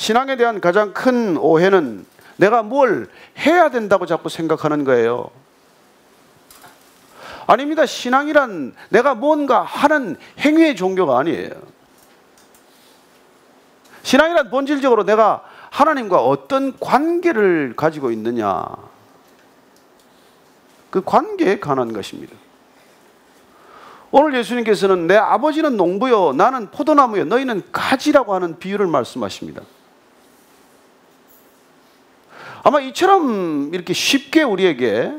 신앙에 대한 가장 큰 오해는 내가 뭘 해야 된다고 자꾸 생각하는 거예요. 아닙니다. 신앙이란 내가 뭔가 하는 행위의 종교가 아니에요. 신앙이란 본질적으로 내가 하나님과 어떤 관계를 가지고 있느냐, 그 관계에 관한 것입니다. 오늘 예수님께서는 내 아버지는 농부요 나는 포도나무요 너희는 가지라고 하는 비유를 말씀하십니다. 아마 이처럼 이렇게 쉽게 우리에게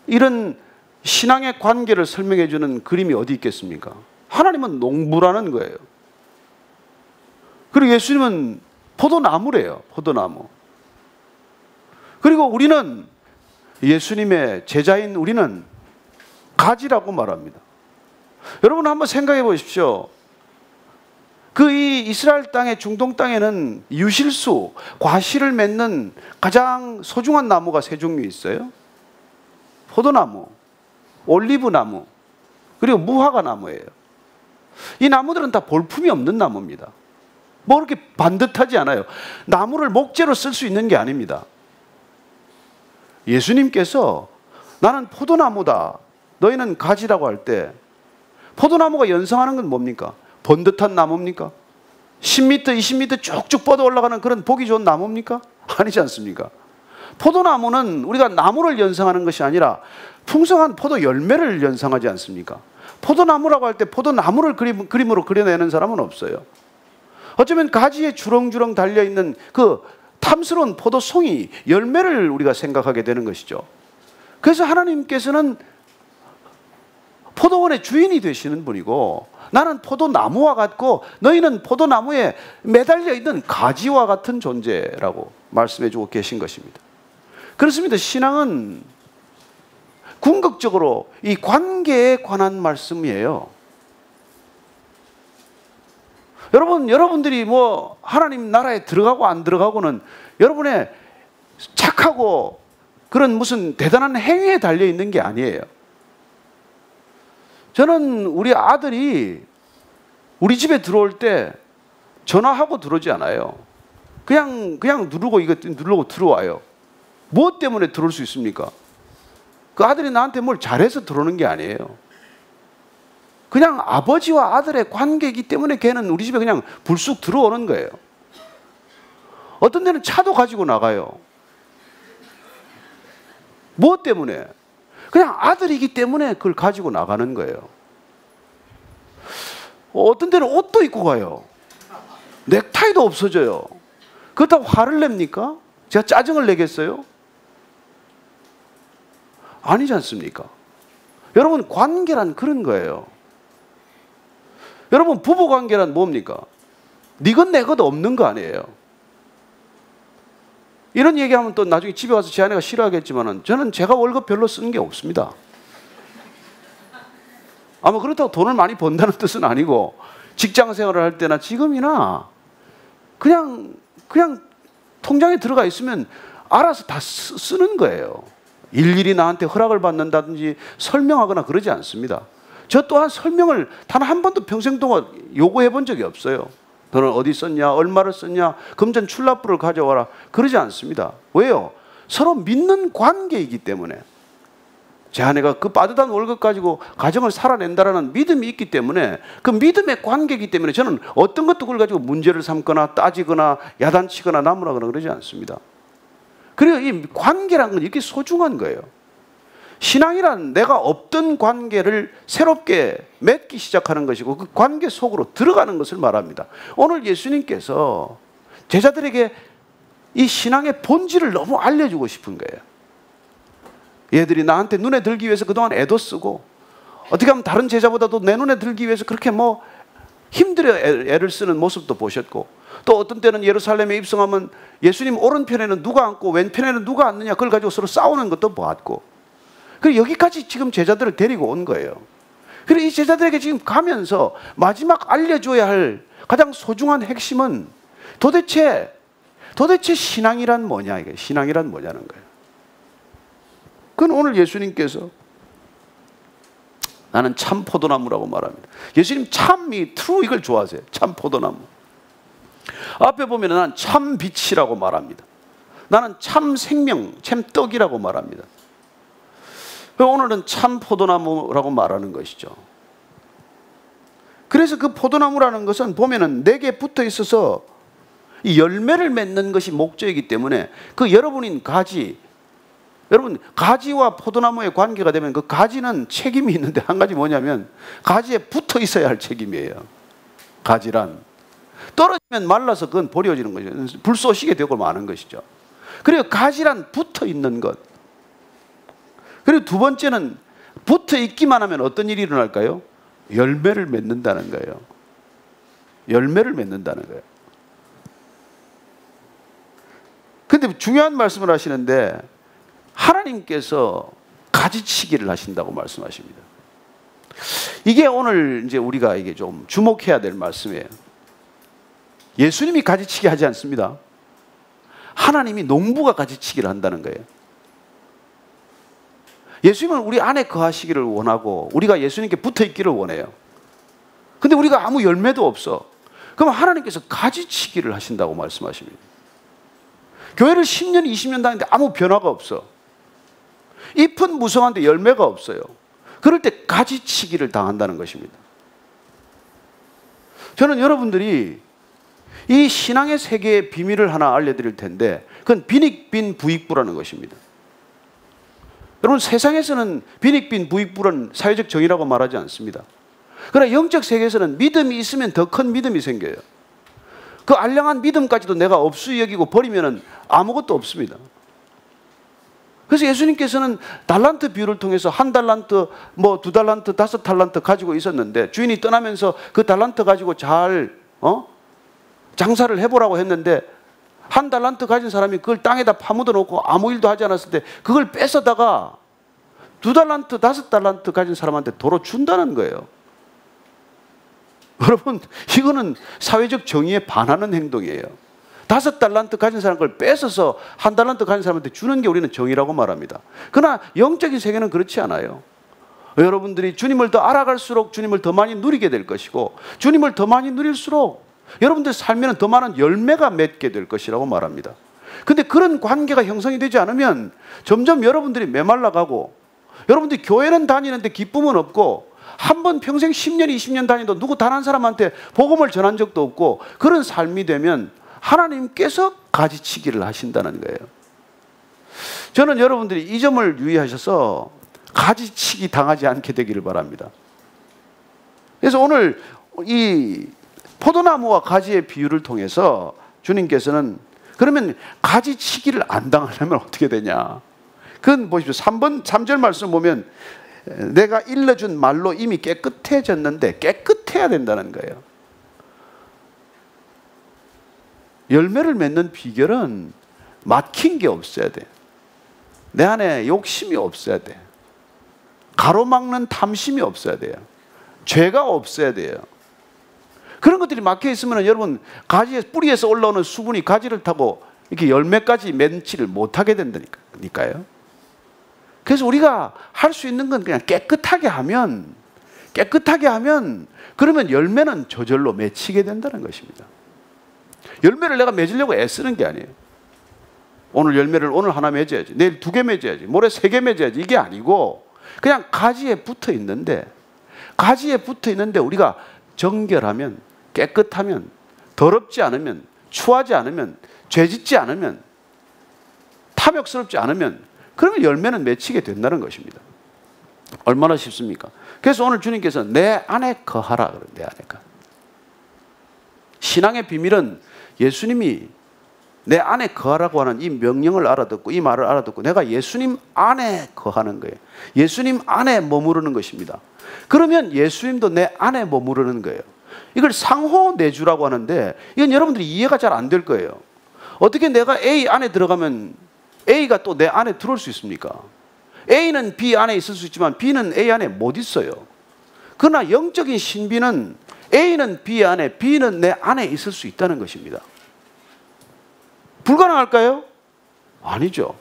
이런 신앙의 관계를 설명해 주는 그림이 어디 있겠습니까? 하나님은 농부라는 거예요. 그리고 예수님은 포도나무래요. 포도나무. 그리고 우리는, 예수님의 제자인 우리는 가지라고 말합니다. 여러분 한번 생각해 보십시오. 그 이 이스라엘 땅의 중동 땅에는 유실수, 과실을 맺는 가장 소중한 나무가 세 종류 있어요. 포도나무, 올리브나무, 그리고 무화과 나무예요. 이 나무들은 다 볼품이 없는 나무입니다. 뭐 그렇게 반듯하지 않아요. 나무를 목재로 쓸 수 있는 게 아닙니다. 예수님께서 나는 포도나무다, 너희는 가지라고 할 때 포도나무가 연상하는 건 뭡니까? 번듯한 나무입니까? 10m, 20m 쭉쭉 뻗어 올라가는 그런 보기 좋은 나무입니까? 아니지 않습니까? 포도나무는 우리가 나무를 연상하는 것이 아니라 풍성한 포도 열매를 연상하지 않습니까? 포도나무라고 할 때 포도나무를 그림으로 그려내는 사람은 없어요. 어쩌면 가지에 주렁주렁 달려있는 그 탐스러운 포도송이, 열매를 우리가 생각하게 되는 것이죠. 그래서 하나님께서는 포도원의 주인이 되시는 분이고 나는 포도나무와 같고 너희는 포도나무에 매달려 있는 가지와 같은 존재라고 말씀해 주고 계신 것입니다. 그렇습니다. 신앙은 궁극적으로 이 관계에 관한 말씀이에요. 여러분들이 뭐 하나님 나라에 들어가고 안 들어가고는 여러분의 착하고 그런 무슨 대단한 행위에 달려 있는 게 아니에요. 저는 우리 아들이 우리 집에 들어올 때 전화하고 들어오지 않아요. 그냥 누르고 이거 누르고 들어와요. 무엇 때문에 들어올 수 있습니까? 그 아들이 나한테 뭘 잘해서 들어오는 게 아니에요. 그냥 아버지와 아들의 관계이기 때문에 걔는 우리 집에 그냥 불쑥 들어오는 거예요. 어떤 데는 차도 가지고 나가요. 무엇 때문에? 그냥 아들이기 때문에 그걸 가지고 나가는 거예요. 어떤 데는 옷도 입고 가요. 넥타이도 없어져요. 그렇다고 화를 냅니까? 제가 짜증을 내겠어요? 아니지 않습니까? 여러분, 관계란 그런 거예요. 여러분, 부부관계란 뭡니까? 니건 내것 없는 거 아니에요. 이런 얘기하면 또 나중에 집에 와서 제 아내가 싫어하겠지만 저는 제가 월급 별로 쓰는 게 없습니다. 아마 그렇다고 돈을 많이 번다는 뜻은 아니고 직장 생활을 할 때나 지금이나 그냥 통장에 들어가 있으면 알아서 다 쓰는 거예요. 일일이 나한테 허락을 받는다든지 설명하거나 그러지 않습니다. 저 또한 설명을 단 한 번도 평생 동안 요구해 본 적이 없어요. 너는 어디 썼냐? 얼마를 썼냐? 금전 출납부를 가져와라. 그러지 않습니다. 왜요? 서로 믿는 관계이기 때문에. 제 아내가 그 빠듯한 월급 가지고 가정을 살아낸다라는 믿음이 있기 때문에, 그 믿음의 관계이기 때문에 저는 어떤 것도 그걸 가지고 문제를 삼거나 따지거나 야단치거나 나무라거나 그러지 않습니다. 그리고 이 관계란 건 이렇게 소중한 거예요. 신앙이란 내가 없던 관계를 새롭게 맺기 시작하는 것이고 그 관계 속으로 들어가는 것을 말합니다. 오늘 예수님께서 제자들에게 이 신앙의 본질을 너무 알려주고 싶은 거예요. 얘들이 나한테 눈에 들기 위해서 그동안 애도 쓰고 어떻게 하면 다른 제자보다도 내 눈에 들기 위해서 그렇게 뭐 힘들어 애를 쓰는 모습도 보셨고, 또 어떤 때는 예루살렘에 입성하면 예수님 오른편에는 누가 앉고 왼편에는 누가 앉느냐 그걸 가지고 서로 싸우는 것도 보았고, 그리고 여기까지 지금 제자들을 데리고 온 거예요. 그리고 이 제자들에게 지금 가면서 마지막 알려줘야 할 가장 소중한 핵심은 도대체 신앙이란 뭐냐, 이게 신앙이란 뭐냐는 거예요. 그건 오늘 예수님께서 나는 참 포도나무라고 말합니다. 예수님 참이 트루 이걸 좋아하세요. 참 포도나무. 앞에 보면 나는 참 빛이라고 말합니다. 나는 참 생명, 참 떡이라고 말합니다. 오늘은 참 포도나무라고 말하는 것이죠. 그래서 그 포도나무라는 것은 보면은 내게 붙어 있어서 이 열매를 맺는 것이 목적이기 때문에 그 여러분인 가지, 여러분 가지와 포도나무의 관계가 되면 그 가지는 책임이 있는데 한 가지 뭐냐면 가지에 붙어 있어야 할 책임이에요. 가지란 떨어지면 말라서 그건 버려지는 거죠. 불 쏘시게 되고 마는 것이죠. 그리고 가지란 붙어 있는 것. 그리고 두 번째는 붙어 있기만 하면 어떤 일이 일어날까요? 열매를 맺는다는 거예요. 열매를 맺는다는 거예요. 근데 중요한 말씀을 하시는데 하나님께서 가지치기를 하신다고 말씀하십니다. 이게 오늘 이제 우리가 이게 좀 주목해야 될 말씀이에요. 예수님이 가지치기 하지 않습니다. 하나님이 농부가 가지치기를 한다는 거예요. 예수님은 우리 안에 거하시기를 원하고 우리가 예수님께 붙어 있기를 원해요. 근데 우리가 아무 열매도 없어. 그럼 하나님께서 가지치기를 하신다고 말씀하십니다. 교회를 10년, 20년 다니는데 아무 변화가 없어. 잎은 무성한데 열매가 없어요. 그럴 때 가지치기를 당한다는 것입니다. 저는 여러분들이 이 신앙의 세계의 비밀을 하나 알려드릴 텐데 그건 빈익빈 부익부라는 것입니다. 여러분 세상에서는 빈익빈 부익부는 사회적 정의라고 말하지 않습니다. 그러나 영적 세계에서는 믿음이 있으면 더 큰 믿음이 생겨요. 그 알량한 믿음까지도 내가 없이 여기고 버리면 아무것도 없습니다. 그래서 예수님께서는 달란트 비유를 통해서 한 달란트, 뭐 두 달란트, 5달란트 가지고 있었는데 주인이 떠나면서 그 달란트 가지고 잘 장사를 해보라고 했는데 한 달란트 가진 사람이 그걸 땅에다 파묻어 놓고 아무 일도 하지 않았을 때 그걸 뺏어다가 2달란트, 5달란트 가진 사람한테 도로 준다는 거예요. 여러분 이거는 사회적 정의에 반하는 행동이에요. 5달란트 가진 사람 걸 뺏어서 1달란트 가진 사람한테 주는 게 우리는 정의라고 말합니다. 그러나 영적인 세계는 그렇지 않아요. 여러분들이 주님을 더 알아갈수록 주님을 더 많이 누리게 될 것이고 주님을 더 많이 누릴수록 여러분들 삶에는 더 많은 열매가 맺게 될 것이라고 말합니다. 근데 그런 관계가 형성이 되지 않으면 점점 여러분들이 메말라가고 여러분들이 교회는 다니는데 기쁨은 없고 한 번 평생 10년, 20년 다니도 누구 단 한 사람한테 복음을 전한 적도 없고 그런 삶이 되면 하나님께서 가지치기를 하신다는 거예요. 저는 여러분들이 이 점을 유의하셔서 가지치기 당하지 않게 되기를 바랍니다. 그래서 오늘 이 포도나무와 가지의 비유를 통해서 주님께서는 그러면 가지치기를 안 당하려면 어떻게 되냐? 그건 보십시오. 3절 말씀 보면 내가 일러준 말로 이미 깨끗해졌는데 깨끗해야 된다는 거예요. 열매를 맺는 비결은 막힌 게 없어야 돼. 내 안에 욕심이 없어야 돼. 가로막는 탐심이 없어야 돼요. 죄가 없어야 돼요. 그런 것들이 막혀 있으면 여러분 가지에 뿌리에서 올라오는 수분이 가지를 타고 이렇게 열매까지 맺지를 못하게 된다니까요. 그래서 우리가 할 수 있는 건 그냥 깨끗하게 하면 그러면 열매는 저절로 맺히게 된다는 것입니다. 열매를 내가 맺으려고 애쓰는 게 아니에요. 오늘 열매를 오늘 하나 맺어야지, 내일 2개 맺어야지, 모레 3개 맺어야지, 이게 아니고 그냥 가지에 붙어 있는데 우리가 정결하면, 깨끗하면, 더럽지 않으면, 추하지 않으면, 죄짓지 않으면, 탐욕스럽지 않으면 그러면 열매는 맺히게 된다는 것입니다. 얼마나 쉽습니까? 그래서 오늘 주님께서 내 안에 거하라 그래요. 내 안에 거. 신앙의 비밀은 예수님이 내 안에 거하라고 하는 이 명령을 알아듣고 이 말을 알아듣고 내가 예수님 안에 거하는 거예요. 예수님 안에 머무르는 것입니다. 그러면 예수님도 내 안에 머무르는 거예요. 이걸 상호 내주라고 하는데 이건 여러분들이 이해가 잘 안 될 거예요. 어떻게 내가 A 안에 들어가면 A가 또 내 안에 들어올 수 있습니까? A는 B 안에 있을 수 있지만 B는 A 안에 못 있어요. 그러나 영적인 신비는 A는 B 안에, B는 내 안에 있을 수 있다는 것입니다. 불가능할까요? 아니죠.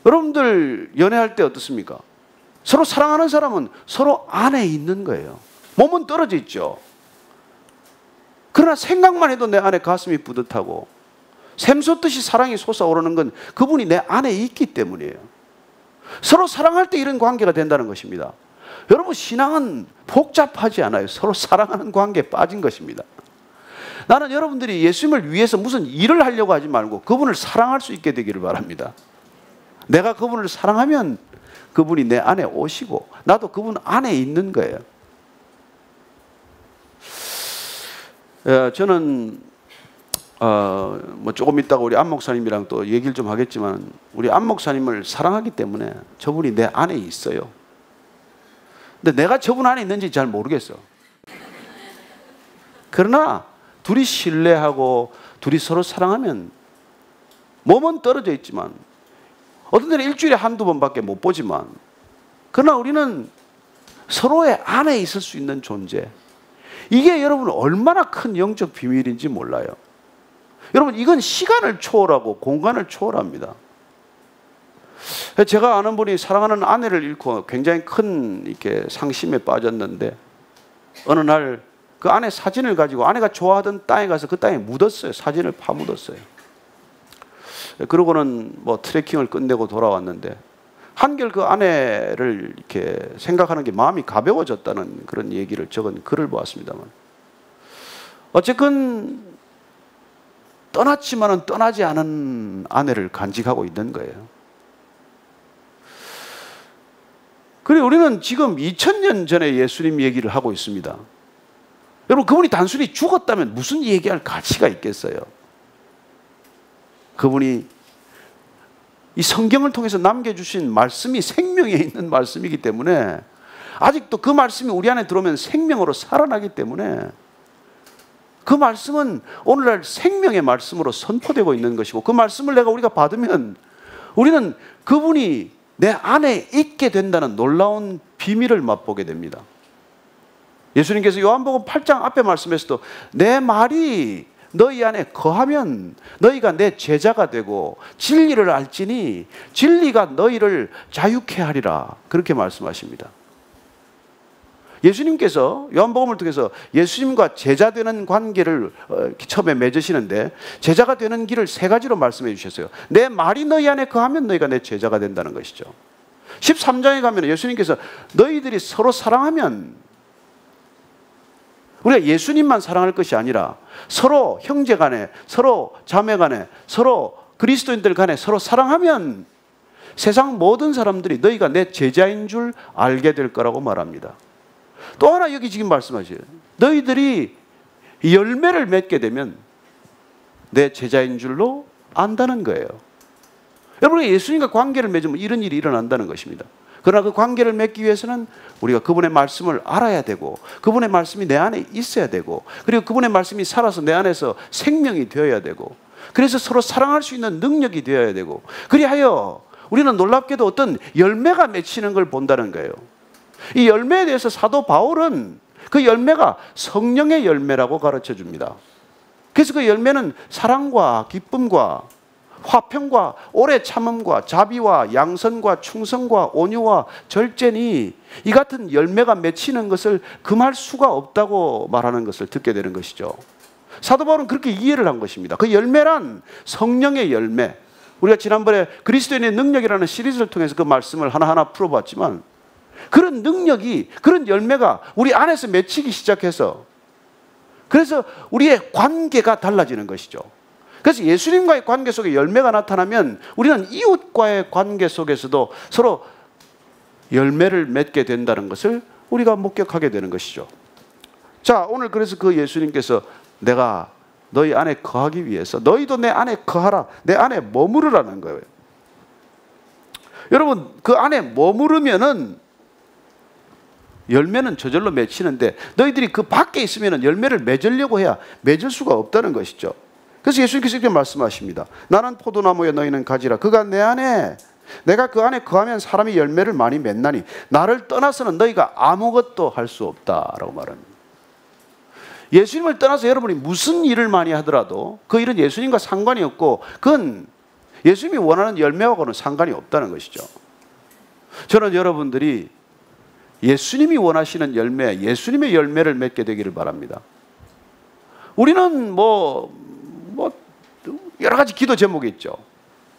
여러분들 연애할 때 어떻습니까? 서로 사랑하는 사람은 서로 안에 있는 거예요. 몸은 떨어져 있죠. 그러나 생각만 해도 내 안에 가슴이 뿌듯하고 샘솟듯이 사랑이 솟아오르는 건 그분이 내 안에 있기 때문이에요. 서로 사랑할 때 이런 관계가 된다는 것입니다. 여러분, 신앙은 복잡하지 않아요. 서로 사랑하는 관계에 빠진 것입니다. 나는 여러분들이 예수님을 위해서 무슨 일을 하려고 하지 말고 그분을 사랑할 수 있게 되기를 바랍니다. 내가 그분을 사랑하면 그분이 내 안에 오시고 나도 그분 안에 있는 거예요. 저는 뭐 조금 있다가 우리 안 목사님이랑 또 얘기를 좀 하겠지만 우리 안 목사님을 사랑하기 때문에 저분이 내 안에 있어요. 근데 내가 저분 안에 있는지 잘 모르겠어. 그러나 둘이 신뢰하고 둘이 서로 사랑하면 몸은 떨어져 있지만 어떤 때는 일주일에 한두 번밖에 못 보지만 그러나 우리는 서로의 안에 있을 수 있는 존재. 이게 여러분 얼마나 큰 영적 비밀인지 몰라요. 여러분, 이건 시간을 초월하고 공간을 초월합니다. 제가 아는 분이 사랑하는 아내를 잃고 굉장히 큰 이렇게 상심에 빠졌는데 어느 날 그 아내 사진을 가지고 아내가 좋아하던 땅에 가서 그 땅에 묻었어요. 사진을 파묻었어요. 그러고는 뭐 트레킹을 끝내고 돌아왔는데 한결 그 아내를 이렇게 생각하는 게 마음이 가벼워졌다는 그런 얘기를 적은 글을 보았습니다만, 어쨌건 떠났지만은 떠나지 않은 아내를 간직하고 있는 거예요. 그리고 우리는 지금 2000년 전에 예수님 얘기를 하고 있습니다. 여러분, 그분이 단순히 죽었다면 무슨 얘기할 가치가 있겠어요? 그분이 이 성경을 통해서 남겨주신 말씀이 생명에 있는 말씀이기 때문에 아직도 그 말씀이 우리 안에 들어오면 생명으로 살아나기 때문에 그 말씀은 오늘날 생명의 말씀으로 선포되고 있는 것이고 그 말씀을 우리가 받으면 우리는 그분이 내 안에 있게 된다는 놀라운 비밀을 맛보게 됩니다. 예수님께서 요한복음 8장 앞에 말씀에서도 내 말이 너희 안에 거하면 너희가 내 제자가 되고 진리를 알지니 진리가 너희를 자유케 하리라, 그렇게 말씀하십니다. 예수님께서 요한복음을 통해서 예수님과 제자 되는 관계를 처음에 맺으시는데 제자가 되는 길을 세 가지로 말씀해 주셨어요. 내 말이 너희 안에 거하면 너희가 내 제자가 된다는 것이죠. 13장에 가면 예수님께서 너희들이 서로 사랑하면, 우리가 예수님만 사랑할 것이 아니라 서로 형제 간에, 서로 자매 간에, 서로 그리스도인들 간에 서로 사랑하면 세상 모든 사람들이 너희가 내 제자인 줄 알게 될 거라고 말합니다. 또 하나 여기 지금 말씀하셔요. 너희들이 열매를 맺게 되면 내 제자인 줄로 안다는 거예요. 여러분, 예수님과 관계를 맺으면 이런 일이 일어난다는 것입니다. 그러나 그 관계를 맺기 위해서는 우리가 그분의 말씀을 알아야 되고 그분의 말씀이 내 안에 있어야 되고 그리고 그분의 말씀이 살아서 내 안에서 생명이 되어야 되고 그래서 서로 사랑할 수 있는 능력이 되어야 되고, 그리하여 우리는 놀랍게도 어떤 열매가 맺히는 걸 본다는 거예요. 이 열매에 대해서 사도 바울은 그 열매가 성령의 열매라고 가르쳐 줍니다. 그래서 그 열매는 사랑과 기쁨과 화평과 오래 참음과 자비와 양선과 충성과 온유와 절제니 이 같은 열매가 맺히는 것을 금할 수가 없다고 말하는 것을 듣게 되는 것이죠. 사도 바울은 그렇게 이해를 한 것입니다. 그 열매란 성령의 열매. 우리가 지난번에 그리스도인의 능력이라는 시리즈를 통해서 그 말씀을 하나하나 풀어봤지만 그런 능력이, 그런 열매가 우리 안에서 맺히기 시작해서 그래서 우리의 관계가 달라지는 것이죠. 그래서 예수님과의 관계 속에 열매가 나타나면 우리는 이웃과의 관계 속에서도 서로 열매를 맺게 된다는 것을 우리가 목격하게 되는 것이죠. 자, 오늘 그래서 그 예수님께서 내가 너희 안에 거하기 위해서 너희도 내 안에 거하라, 내 안에 머무르라는 거예요. 여러분, 그 안에 머무르면은 열매는 저절로 맺히는데 너희들이 그 밖에 있으면 열매를 맺으려고 해야 맺을 수가 없다는 것이죠. 그래서 예수님께서 이렇게 말씀하십니다. 나는 포도나무에 너희는 가지라. 그가 내 안에, 내가 그 안에 거하면 사람이 열매를 많이 맺나니 나를 떠나서는 너희가 아무것도 할 수 없다라고 말합니다. 예수님을 떠나서 여러분이 무슨 일을 많이 하더라도 그 일은 예수님과 상관이 없고 그건 예수님이 원하는 열매하고는 상관이 없다는 것이죠. 저는 여러분들이 예수님이 원하시는 열매, 예수님의 열매를 맺게 되기를 바랍니다. 우리는 뭐 여러 가지 기도 제목이 있죠.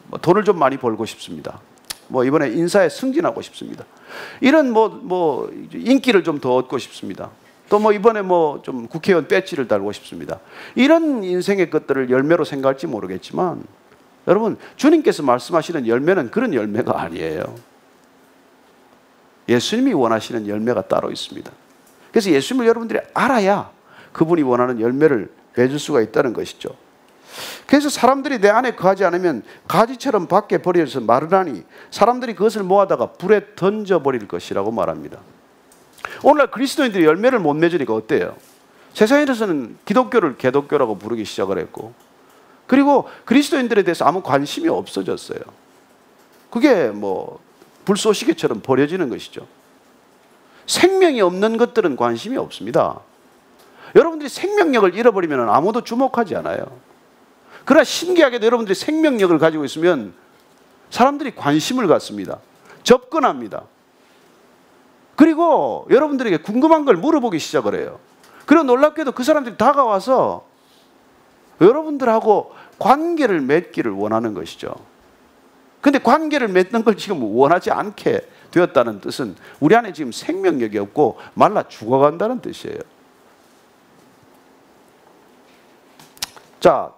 뭐 돈을 좀 많이 벌고 싶습니다. 뭐 이번에 인사에 승진하고 싶습니다. 이런 뭐 인기를 좀 더 얻고 싶습니다. 또 뭐 이번에 뭐 좀 국회의원 배지를 달고 싶습니다. 이런 인생의 것들을 열매로 생각할지 모르겠지만 여러분, 주님께서 말씀하시는 열매는 그런 열매가 아니에요. 예수님이 원하시는 열매가 따로 있습니다. 그래서 예수님을 여러분들이 알아야 그분이 원하는 열매를 맺을 수가 있다는 것이죠. 그래서 사람들이 내 안에 거하지 않으면 가지처럼 밖에 버려져서 마르나니 사람들이 그것을 모아다가 불에 던져버릴 것이라고 말합니다. 오늘날 그리스도인들이 열매를 못 맺으니까 어때요? 세상에서는 기독교를 개독교라고 부르기 시작을 했고, 그리고 그리스도인들에 대해서 아무 관심이 없어졌어요. 그게 뭐 불쏘시개처럼 버려지는 것이죠. 생명이 없는 것들은 관심이 없습니다. 여러분들이 생명력을 잃어버리면 아무도 주목하지 않아요. 그러나 신기하게도 여러분들이 생명력을 가지고 있으면 사람들이 관심을 갖습니다. 접근합니다. 그리고 여러분들에게 궁금한 걸 물어보기 시작을 해요. 그리고 놀랍게도 그 사람들이 다가와서 여러분들하고 관계를 맺기를 원하는 것이죠. 근데 관계를 맺는 걸 지금 원하지 않게 되었다는 뜻은 우리 안에 지금 생명력이 없고 말라 죽어간다는 뜻이에요. 자,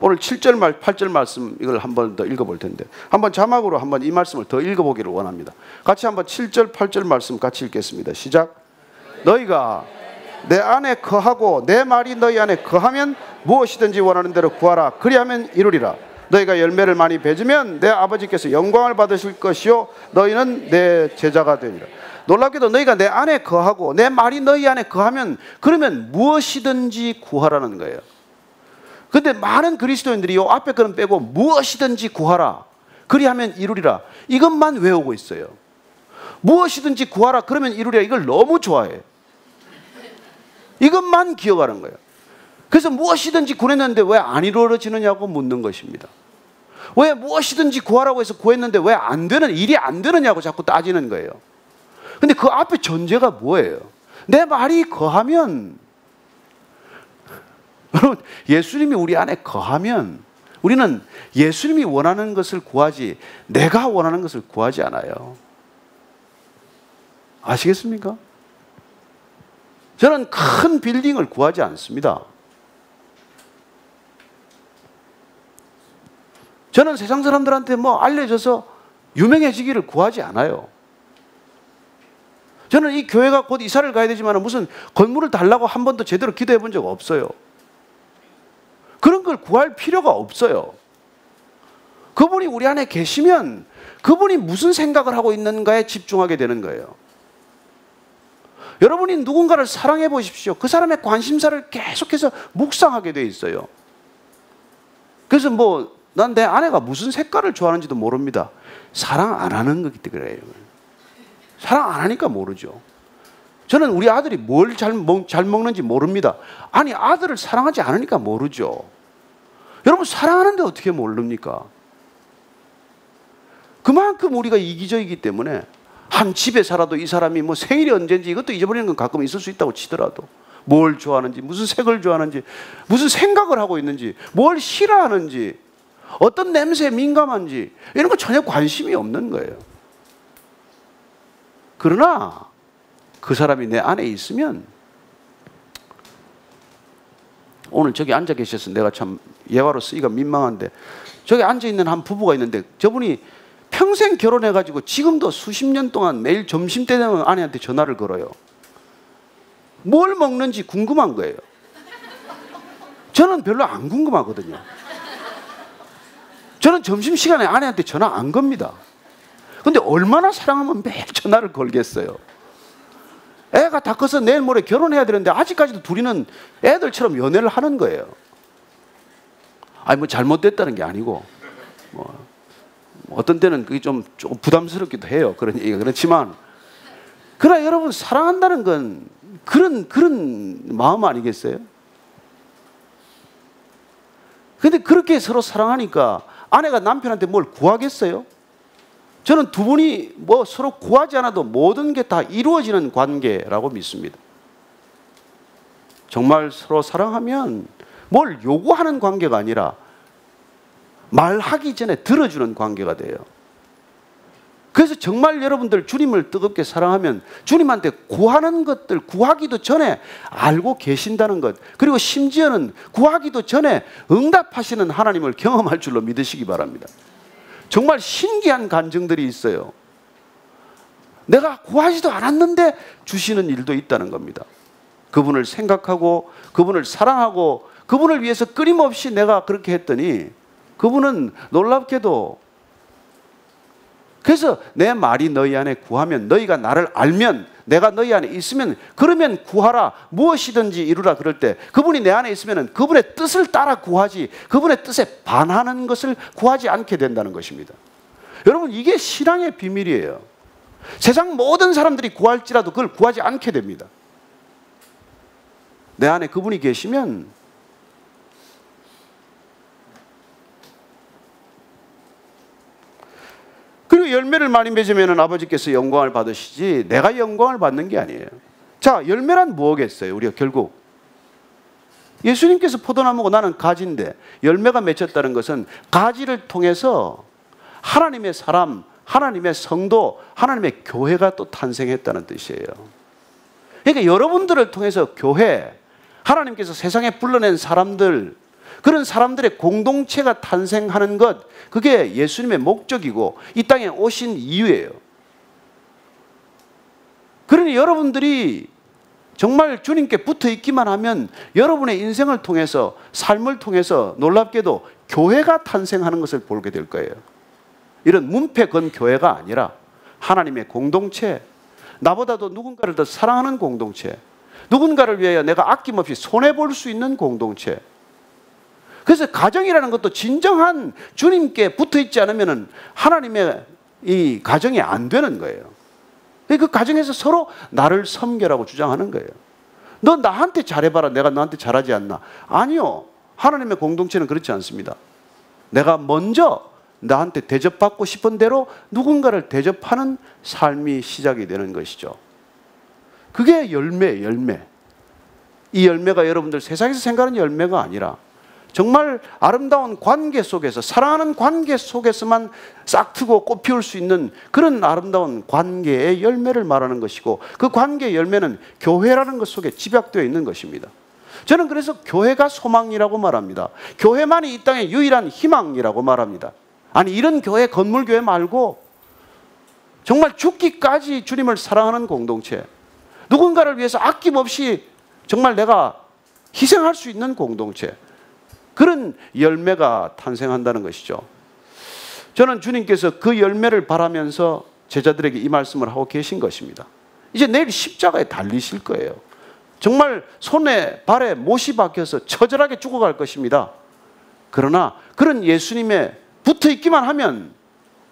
오늘 7절, 8절 말씀 이걸 한 번 더 읽어볼 텐데 한번 자막으로 한번 이 말씀을 더 읽어보기를 원합니다. 같이 한번 7절, 8절 말씀 같이 읽겠습니다. 시작. 너희가 내 안에 거하고 내 말이 너희 안에 거하면 무엇이든지 원하는 대로 구하라. 그리하면 이루리라. 너희가 열매를 많이 맺으면 내 아버지께서 영광을 받으실 것이요 너희는 내 제자가 되리라. 놀랍게도 너희가 내 안에 거하고 내 말이 너희 안에 거하면 그러면 무엇이든지 구하라는 거예요. 근데 많은 그리스도인들이 이 앞에 거는 빼고 무엇이든지 구하라. 그리하면 이루리라. 이것만 외우고 있어요. 무엇이든지 구하라. 그러면 이루리라. 이걸 너무 좋아해요. 이것만 기억하는 거예요. 그래서 무엇이든지 구했는데 왜 안 이루어지느냐고 묻는 것입니다. 왜 무엇이든지 구하라고 해서 구했는데 왜 안 되는, 일이 안 되느냐고 자꾸 따지는 거예요. 근데 그 앞에 전제가 뭐예요? 내 말이 거하면, 여러분, 예수님이 우리 안에 거하면 우리는 예수님이 원하는 것을 구하지 내가 원하는 것을 구하지 않아요. 아시겠습니까? 저는 큰 빌딩을 구하지 않습니다. 저는 세상 사람들한테 뭐 알려져서 유명해지기를 구하지 않아요. 저는 이 교회가 곧 이사를 가야 되지만 무슨 건물을 달라고 한 번도 제대로 기도해 본 적 없어요. 그런 걸 구할 필요가 없어요. 그분이 우리 안에 계시면 그분이 무슨 생각을 하고 있는가에 집중하게 되는 거예요. 여러분이 누군가를 사랑해 보십시오. 그 사람의 관심사를 계속해서 묵상하게 돼 있어요. 그래서 뭐 난 내 아내가 무슨 색깔을 좋아하는지도 모릅니다. 사랑 안 하는 거기 때문에 그래요. 사랑 안 하니까 모르죠. 저는 우리 아들이 뭘 잘 먹는지 모릅니다. 아니, 아들을 사랑하지 않으니까 모르죠. 여러분, 사랑하는데 어떻게 모릅니까? 그만큼 우리가 이기적이기 때문에 한 집에 살아도 이 사람이 뭐 생일이 언제인지 이것도 잊어버리는 건 가끔 있을 수 있다고 치더라도 뭘 좋아하는지, 무슨 색을 좋아하는지, 무슨 생각을 하고 있는지, 뭘 싫어하는지, 어떤 냄새에 민감한지 이런 거 전혀 관심이 없는 거예요. 그러나 그 사람이 내 안에 있으면, 오늘 저기 앉아 계셔서 내가 참 예화로 쓰기가 민망한데, 저기 앉아있는 한 부부가 있는데 저분이 평생 결혼해가지고 지금도 수십 년 동안 매일 점심때 되면 아내한테 전화를 걸어요. 뭘 먹는지 궁금한 거예요. 저는 별로 안 궁금하거든요. 저는 점심시간에 아내한테 전화 안 겁니다. 근데 얼마나 사랑하면 매일 전화를 걸겠어요. 애가 다 커서 내일 모레 결혼해야 되는데 아직까지도 둘이는 애들처럼 연애를 하는 거예요. 아니 뭐 잘못됐다는 게 아니고 뭐 어떤 때는 그게 좀 부담스럽기도 해요. 그런 얘기가. 그렇지만 그러나 여러분, 사랑한다는 건 그런 마음 아니겠어요? 근데 그렇게 서로 사랑하니까 아내가 남편한테 뭘 구하겠어요? 저는 두 분이 뭐 서로 구하지 않아도 모든 게 다 이루어지는 관계라고 믿습니다. 정말 서로 사랑하면 뭘 요구하는 관계가 아니라 말하기 전에 들어주는 관계가 돼요. 그래서 정말 여러분들 주님을 뜨겁게 사랑하면 주님한테 구하는 것들 구하기도 전에 알고 계신다는 것, 그리고 심지어는 구하기도 전에 응답하시는 하나님을 경험할 줄로 믿으시기 바랍니다. 정말 신기한 간증들이 있어요. 내가 구하지도 않았는데 주시는 일도 있다는 겁니다. 그분을 생각하고 그분을 사랑하고 그분을 위해서 끊임없이 내가 그렇게 했더니 그분은 놀랍게도, 그래서 내 말이 너희 안에 구하면, 너희가 나를 알면, 내가 너희 안에 있으면, 그러면 구하라 무엇이든지 이루라 그럴 때 그분이 내 안에 있으면 그분의 뜻을 따라 구하지 그분의 뜻에 반하는 것을 구하지 않게 된다는 것입니다. 여러분, 이게 신앙의 비밀이에요. 세상 모든 사람들이 구할지라도 그걸 구하지 않게 됩니다. 내 안에 그분이 계시면 그리고 열매를 많이 맺으면 아버지께서 영광을 받으시지 내가 영광을 받는 게 아니에요. 자, 열매란 뭐겠어요? 우리가 결국 예수님께서 포도나무고 나는 가지인데 열매가 맺혔다는 것은 가지를 통해서 하나님의 사람, 하나님의 성도, 하나님의 교회가 또 탄생했다는 뜻이에요. 그러니까 여러분들을 통해서 교회, 하나님께서 세상에 불러낸 사람들, 그런 사람들의 공동체가 탄생하는 것, 그게 예수님의 목적이고 이 땅에 오신 이유예요. 그러니 여러분들이 정말 주님께 붙어 있기만 하면 여러분의 인생을 통해서, 삶을 통해서 놀랍게도 교회가 탄생하는 것을 보게 될 거예요. 이런 문패 건 교회가 아니라 하나님의 공동체, 나보다도 누군가를 더 사랑하는 공동체, 누군가를 위하여 내가 아낌없이 손해볼 수 있는 공동체. 그래서 가정이라는 것도 진정한 주님께 붙어 있지 않으면 하나님의 이 가정이 안 되는 거예요. 그 가정에서 서로 나를 섬겨라고 주장하는 거예요. 너 나한테 잘해봐라, 내가 너한테 잘하지 않나? 아니요. 하나님의 공동체는 그렇지 않습니다. 내가 먼저 나한테 대접받고 싶은 대로 누군가를 대접하는 삶이 시작이 되는 것이죠. 그게 열매예요, 열매. 이 열매가 여러분들 세상에서 생각하는 열매가 아니라 정말 아름다운 관계 속에서, 사랑하는 관계 속에서만 싹트고 꽃피울 수 있는 그런 아름다운 관계의 열매를 말하는 것이고, 그 관계의 열매는 교회라는 것 속에 집약되어 있는 것입니다. 저는 그래서 교회가 소망이라고 말합니다. 교회만이 이 땅의 유일한 희망이라고 말합니다. 아니, 이런 교회, 건물교회 말고 정말 죽기까지 주님을 사랑하는 공동체, 누군가를 위해서 아낌없이 정말 내가 희생할 수 있는 공동체, 그런 열매가 탄생한다는 것이죠. 저는 주님께서 그 열매를 바라면서 제자들에게 이 말씀을 하고 계신 것입니다. 이제 내일 십자가에 달리실 거예요. 정말 손에 발에 못이 박혀서 처절하게 죽어갈 것입니다. 그러나 그런 예수님에 붙어 있기만 하면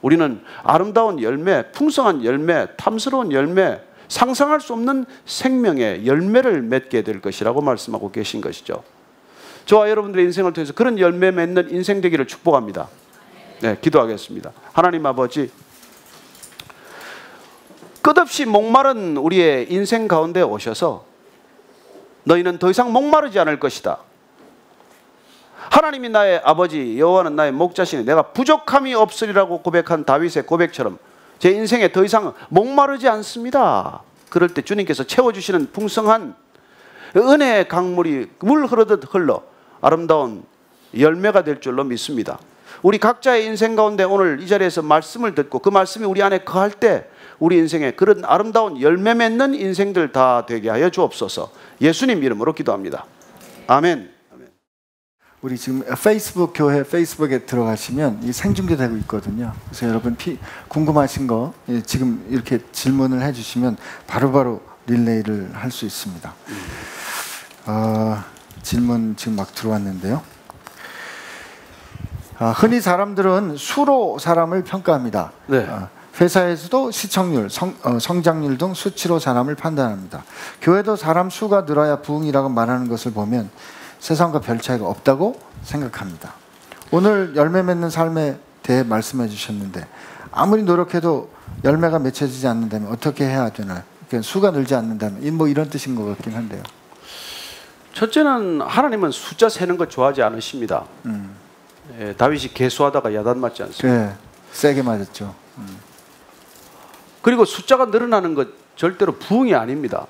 우리는 아름다운 열매, 풍성한 열매, 탐스러운 열매, 상상할 수 없는 생명의 열매를 맺게 될 것이라고 말씀하고 계신 것이죠. 저와 여러분들의 인생을 통해서 그런 열매 맺는 인생 되기를 축복합니다. 네, 기도하겠습니다. 하나님 아버지, 끝없이 목마른 우리의 인생 가운데 오셔서 너희는 더 이상 목마르지 않을 것이다. 하나님이 나의 아버지, 여호와는 나의 목자시니 내가 부족함이 없으리라고 고백한 다윗의 고백처럼 제 인생에 더 이상 목마르지 않습니다. 그럴 때 주님께서 채워주시는 풍성한 은혜의 강물이 물 흐르듯 흘러 아름다운 열매가 될 줄로 믿습니다. 우리 각자의 인생 가운데 오늘 이 자리에서 말씀을 듣고 그 말씀이 우리 안에 거할 때 우리 인생에 그런 아름다운 열매 맺는 인생들 다 되게 하여 주옵소서. 예수님 이름으로 기도합니다. 아멘. 우리 지금 페이스북 교회 페이스북에 들어가시면 이 생중계되고 있거든요. 그래서 여러분 궁금하신 거 지금 이렇게 질문을 해주시면 바로바로 릴레이를 할 수 있습니다. 질문 지금 막 들어왔는데요. 흔히 사람들은 수로 사람을 평가합니다. 네. 회사에서도 시청률, 성장률 등 수치로 사람을 판단합니다. 교회도 사람 수가 늘어야 부흥이라고 말하는 것을 보면 세상과 별 차이가 없다고 생각합니다. 오늘 열매 맺는 삶에 대해 말씀해 주셨는데 아무리 노력해도 열매가 맺혀지지 않는다면 어떻게 해야 되나요? 그러니까 수가 늘지 않는다면 뭐 이런 뜻인 것 같긴 한데요. 첫째는 하나님은 숫자 세는 거 좋아하지 않으십니다. 예, 다윗이 계수하다가 야단 맞지 않습니까? 네, 세게 맞았죠. 그리고 숫자가 늘어나는 것 절대로 부흥이 아닙니다.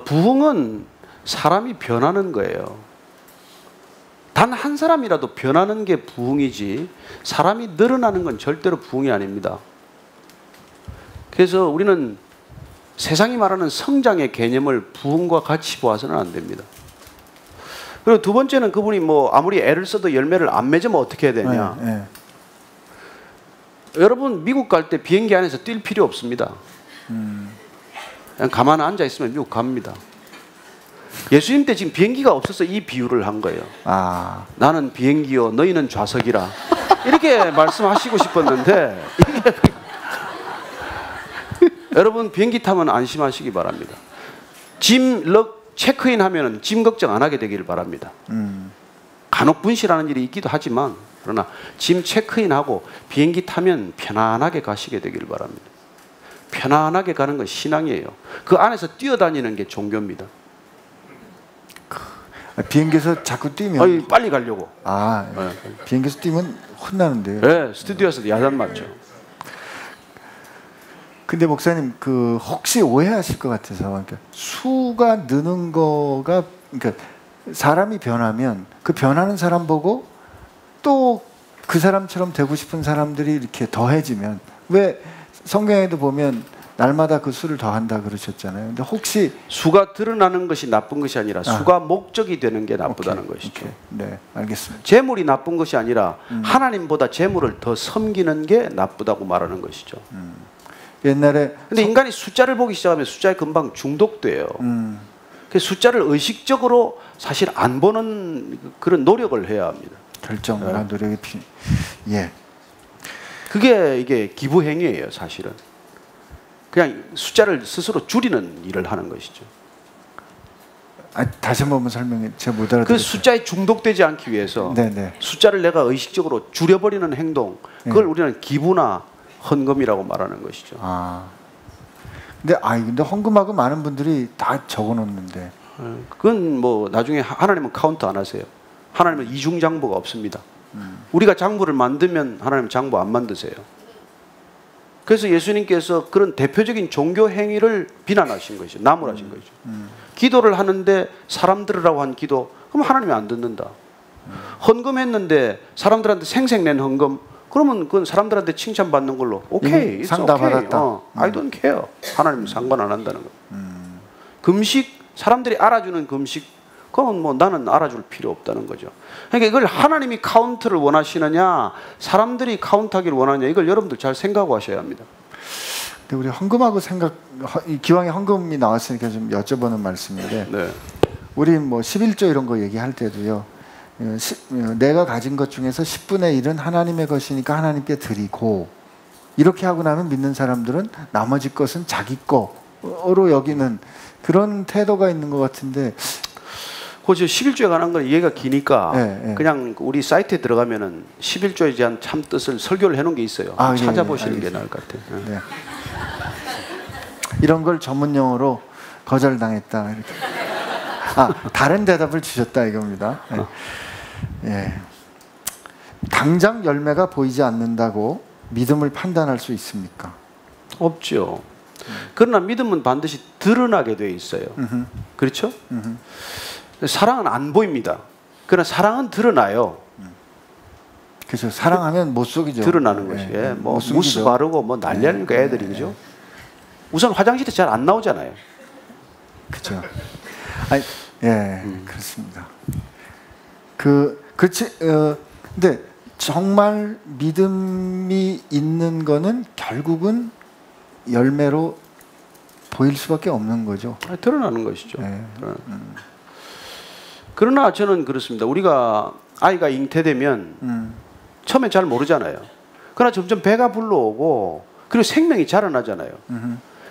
부흥은 사람이 변하는 거예요. 단 한 사람이라도 변하는 게 부흥이지 사람이 늘어나는 건 절대로 부흥이 아닙니다. 그래서 우리는 세상이 말하는 성장의 개념을 부흥과 같이 보아서는 안 됩니다. 그리고 두 번째는 그분이 뭐 아무리 애를 써도 열매를 안 맺으면 어떻게 해야 되냐. 네, 네. 여러분 미국 갈 때 비행기 안에서 뛸 필요 없습니다. 그냥 가만히 앉아 있으면 미국 갑니다. 예수님 때 지금 비행기가 없어서 이 비유를 한 거예요. 아, 나는 비행기요 너희는 좌석이라 이렇게 말씀하시고 싶었는데 여러분 비행기 타면 안심하시기 바랍니다. 짐 체크인 하면 짐 걱정 안 하게 되기를 바랍니다. 간혹 분실하는 일이 있기도 하지만 그러나 짐 체크인하고 비행기 타면 편안하게 가시게 되기를 바랍니다. 편안하게 가는 건 신앙이에요. 그 안에서 뛰어다니는 게 종교입니다. 비행기에서 자꾸 뛰면 아니, 빨리 가려고. 네. 비행기에서 뛰면 혼나는데요. 네, 스튜디오에서 야단 맞죠. 근데 목사님 그 혹시 오해하실 것 같아서 그러니까 수가 느는 거가 그러니까 사람이 변하면 그 변하는 사람 보고 또 그 사람처럼 되고 싶은 사람들이 이렇게 더해지면 왜 성경에도 보면 날마다 그 수를 더한다 그러셨잖아요. 근데 혹시 수가 드러나는 것이 나쁜 것이 아니라 수가 목적이 되는 게 나쁘다는 것이죠. 오케이. 네, 알겠습니다. 재물이 나쁜 것이 아니라 하나님보다 재물을 더 섬기는 게 나쁘다고 말하는 것이죠. 옛날에 근데 인간이 숫자를 보기 시작하면 숫자에 금방 중독돼요. 그래서 숫자를 의식적으로 사실 안 보는 그런 노력을 해야 합니다. 결정과 노력이 예. 그게 이게 기부행위예요, 사실은. 그냥 숫자를 스스로 줄이는 일을 하는 것이죠. 다시 한 번만 설명해. 제가 못 알아들었어요. 그 숫자에 중독되지 않기 위해서 네네. 숫자를 내가 의식적으로 줄여버리는 행동, 그걸 네. 우리는 기부나 헌금이라고 말하는 것이죠. 근데 헌금하고 많은 분들이 다 적어놓는데. 그건 뭐 나중에 하나님은 카운트 안 하세요. 하나님은 이중장부가 없습니다. 우리가 장부를 만들면 하나님은 장부 안 만드세요. 그래서 예수님께서 그런 대표적인 종교 행위를 비난하신 것이죠. 나무라신 것이죠. 기도를 하는데 사람 들으라고 한 기도, 그럼 하나님이 안 듣는다. 헌금했는데 사람들한테 생색낸 헌금, 그러면 그건 사람들한테 칭찬받는 걸로 오케이, 상 다 받았다. I don't care. 하나님은 상관 안 한다는 거예요. 금식, 사람들이 알아주는 금식, 그건 뭐 나는 알아줄 필요 없다는 거죠. 그러니까 이걸 하나님이 카운트를 원하시느냐 사람들이 카운트하기를 원하느냐 이걸 여러분들 잘 생각하고 하셔야 합니다. 근데 우리 헌금하고 기왕에 헌금이 나왔으니까 좀 여쭤보는 말씀인데 네. 우리 뭐 11조 이런 거 얘기할 때도요. 내가 가진 것 중에서 10분의 1은 하나님의 것이니까 하나님께 드리고 이렇게 하고 나면 믿는 사람들은 나머지 것은 자기 거로 여기는 그런 태도가 있는 것 같은데 그죠. 11조에 관한 건 이해가 기니까 네. 그냥 우리 사이트에 들어가면은 11조에 대한 참 뜻을 설교를 해놓은 게 있어요. 찾아보시는 게 나을 것 같아요. 네. 이런 걸 전문 용어로 거절당했다. 이렇게. 다른 대답을 주셨다 이겁니다. 예. 당장 열매가 보이지 않는다고 믿음을 판단할 수 있습니까? 없죠. 그러나 믿음은 반드시 드러나게 돼 있어요. 그렇죠? 사랑은 안 보입니다. 그러나 사랑은 드러나요. 그렇죠. 사랑하면 못 속이죠. 드러나는 것이. 예, 뭐 무스 바르고 뭐 난리하는 거 애들이 그죠? 우선 화장실에 잘 안 나오잖아요. 그렇죠. 그렇습니다. 근데 정말 믿음이 있는 거는 결국은 열매로 보일 수밖에 없는 거죠. 드러나는 것이죠. 그러나 저는 그렇습니다. 우리가 아이가 잉태되면 처음에 잘 모르잖아요. 그러나 점점 배가 불러오고 그리고 생명이 자라나잖아요.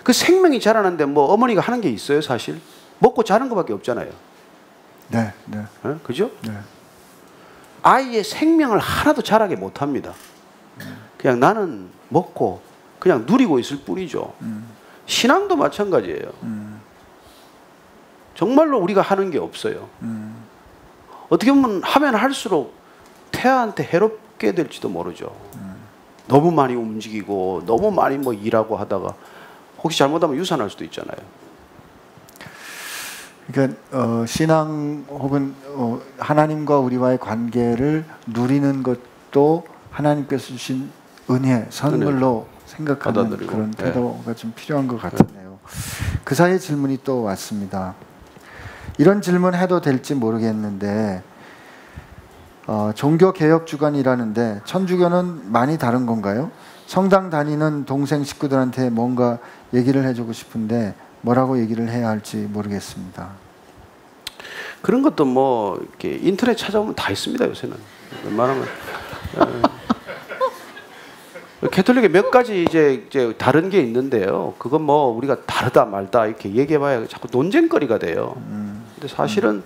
그 생명이 자라는데 뭐 어머니가 하는 게 있어요, 사실? 먹고 자는 것밖에 없잖아요. 네. 그죠? 네. 아이의 생명을 하나도 자라게 못합니다. 그냥 나는 먹고 그냥 누리고 있을 뿐이죠. 신앙도 마찬가지예요. 정말로 우리가 하는 게 없어요. 어떻게 보면 하면 할수록 태아한테 해롭게 될지도 모르죠. 너무 많이 움직이고 너무 많이 뭐 일하고 하다가 혹시 잘못하면 유산할 수도 있잖아요. 그러니까 신앙 혹은 하나님과 우리와의 관계를 누리는 것도 하나님께서 주신 은혜, 선물로 생각하는 받아들이고. 그런 태도가 좀 필요한 것 같네요. 그 사이에 질문이 또 왔습니다. 이런 질문 해도 될지 모르겠는데 종교개혁 주간이라는데 천주교는 많이 다른 건가요? 성당 다니는 동생 식구들한테 뭔가 얘기를 해주고 싶은데 뭐라고 얘기를 해야 할지 모르겠습니다. 그런 것도 뭐 이렇게 인터넷 찾아보면 다 있습니다. 요새는 웬만하면 캐톨릭에 몇 가지 이제 다른 게 있는데요. 그건 뭐 우리가 다르다 말다 이렇게 얘기해봐야 자꾸 논쟁거리가 돼요. 근데 사실은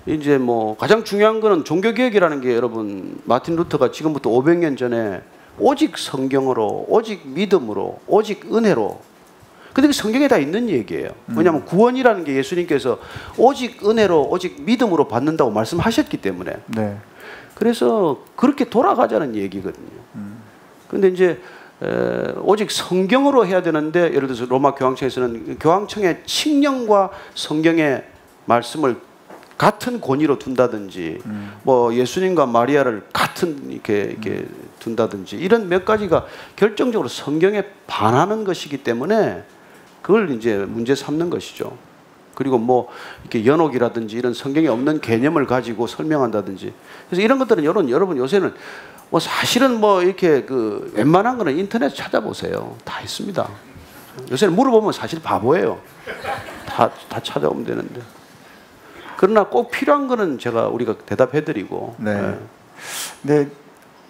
이제 뭐 가장 중요한 거는 종교개혁이라는 게 여러분 마틴 루터가 지금부터 500년 전에 오직 성경으로, 오직 믿음으로, 오직 은혜로. 근데 그 성경에 다 있는 얘기예요. 왜냐하면 구원이라는 게 예수님께서 오직 은혜로, 오직 믿음으로 받는다고 말씀하셨기 때문에. 네. 그래서 그렇게 돌아가자는 얘기거든요. 근데 이제 오직 성경으로 해야 되는데 예를 들어서 로마 교황청에서는 교황청의 칙령과 성경의 말씀을 같은 권위로 둔다든지 뭐 예수님과 마리아를 같은 이렇게 둔다든지 이런 몇 가지가 결정적으로 성경에 반하는 것이기 때문에 그걸 이제 문제 삼는 것이죠. 그리고 뭐 이렇게 연옥이라든지 이런 성경에 없는 개념을 가지고 설명한다든지 그래서 이런 것들은 여러분 요새는 뭐 사실은 뭐 이렇게 그 웬만한 거는 인터넷 찾아보세요. 다 있습니다. 요새는 물어보면 사실 바보예요. 다 찾아오면 되는데. 그러나 꼭 필요한 거는 우리가 대답해드리고. 네. 네.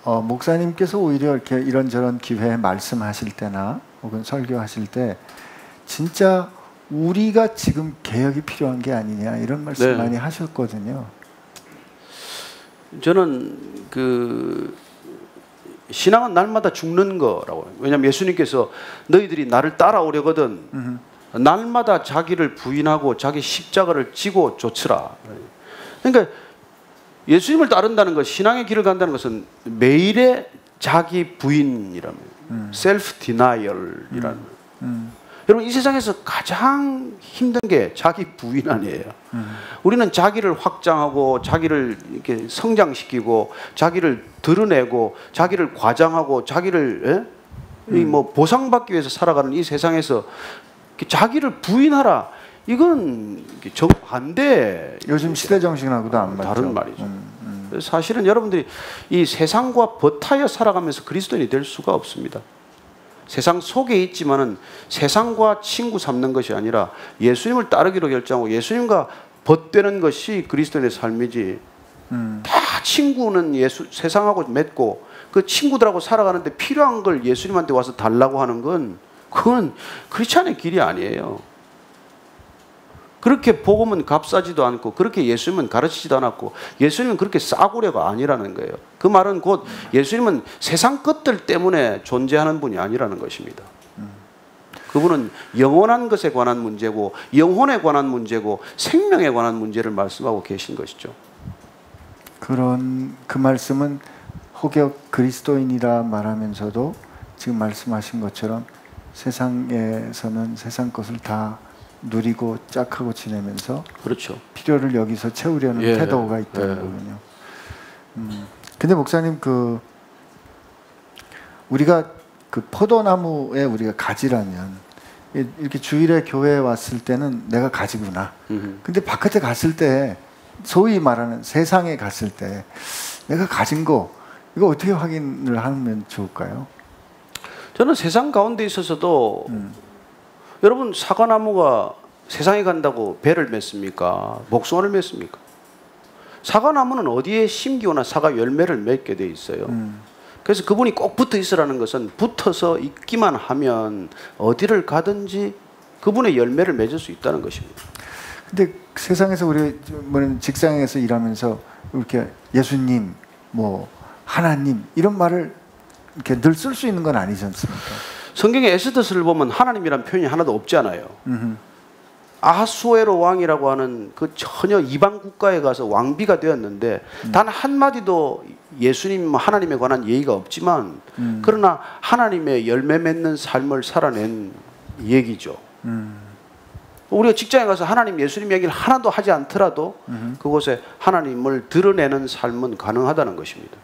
목사님께서 오히려 이렇게 이런저런 기회에 말씀하실 때나 혹은 설교하실 때 진짜 우리가 지금 개혁이 필요한 게 아니냐 이런 말씀 많이 하셨거든요. 저는 신앙은 날마다 죽는 거라고. 왜냐하면 예수님께서 너희들이 나를 따라오려거든 날마다 자기를 부인하고 자기 십자가를 지고 좇으라. 그러니까 예수님을 따른다는 것, 신앙의 길을 간다는 것은 매일의 자기 부인이라면 셀프 디나이얼이라는 여러분 이 세상에서 가장 힘든 게 자기 부인 아니에요. 우리는 자기를 확장하고 자기를 이렇게 성장시키고 자기를 드러내고 자기를 과장하고 자기를 뭐 보상받기 위해서 살아가는 이 세상에서 자기를 부인하라. 이건 정반대. 요즘 시대 정신하고도 안 맞죠. 다른 말이죠. 사실은 여러분들이 이 세상과 버타여 살아가면서 그리스도인이 될 수가 없습니다. 세상 속에 있지만은 세상과 친구 삼는 것이 아니라 예수님을 따르기로 결정하고 예수님과 벗되는 것이 그리스도인의 삶이지. 다 친구는 세상하고 맺고 그 친구들하고 살아가는데 필요한 걸 예수님한테 와서 달라고 하는 건 그건 크리스찬의 길이 아니에요. 그렇게 복음은 값싸지도 않고 그렇게 예수님은 가르치지도 않았고 예수님은 그렇게 싸구려가 아니라는 거예요. 그 말은 곧 예수님은 세상 것들 때문에 존재하는 분이 아니라는 것입니다. 그분은 영원한 것에 관한 문제고 영혼에 관한 문제고 생명에 관한 문제를 말씀하고 계신 것이죠. 그 말씀은 혹여 그리스도인이라 말하면서도 지금 말씀하신 것처럼 세상에서는 세상 것을 다 누리고 짝하고 지내면서 그렇죠. 필요를 여기서 채우려는 태도가 있다는 거군요. 근데 목사님 우리가 포도나무에 우리가 가지라면 이렇게 주일에 교회에 왔을 때는 내가 가지구나. 근데 바깥에 갔을 때 소위 말하는 세상에 갔을 때 내가 가진 거 이거 어떻게 확인을 하면 좋을까요? 저는 세상 가운데 있어서도 여러분 사과나무가 세상에 간다고 배를 맺습니까? 복숭아를 맺습니까? 사과나무는 어디에 심기거나 사과 열매를 맺게 돼 있어요. 그래서 그분이 꼭 붙어 있으라는 것은 붙어서 있기만 하면 어디를 가든지 그분의 열매를 맺을 수 있다는 것입니다. 근데 세상에서 우리 직장에서 일하면서 이렇게 예수님, 뭐 하나님 이런 말을 이렇게 늘 쓸 수 있는 건 아니지 않습니까? 성경의 에스더서를 보면 하나님이란 표현이 하나도 없잖아요. 아수에로 왕이라고 하는 그 전혀 이방 국가에 가서 왕비가 되었는데 단 한마디도 예수님 하나님에 관한 예의가 없지만 그러나 하나님의 열매 맺는 삶을 살아낸 얘기죠. 우리가 직장에 가서 하나님 예수님 얘기를 하나도 하지 않더라도 그곳에 하나님을 드러내는 삶은 가능하다는 것입니다.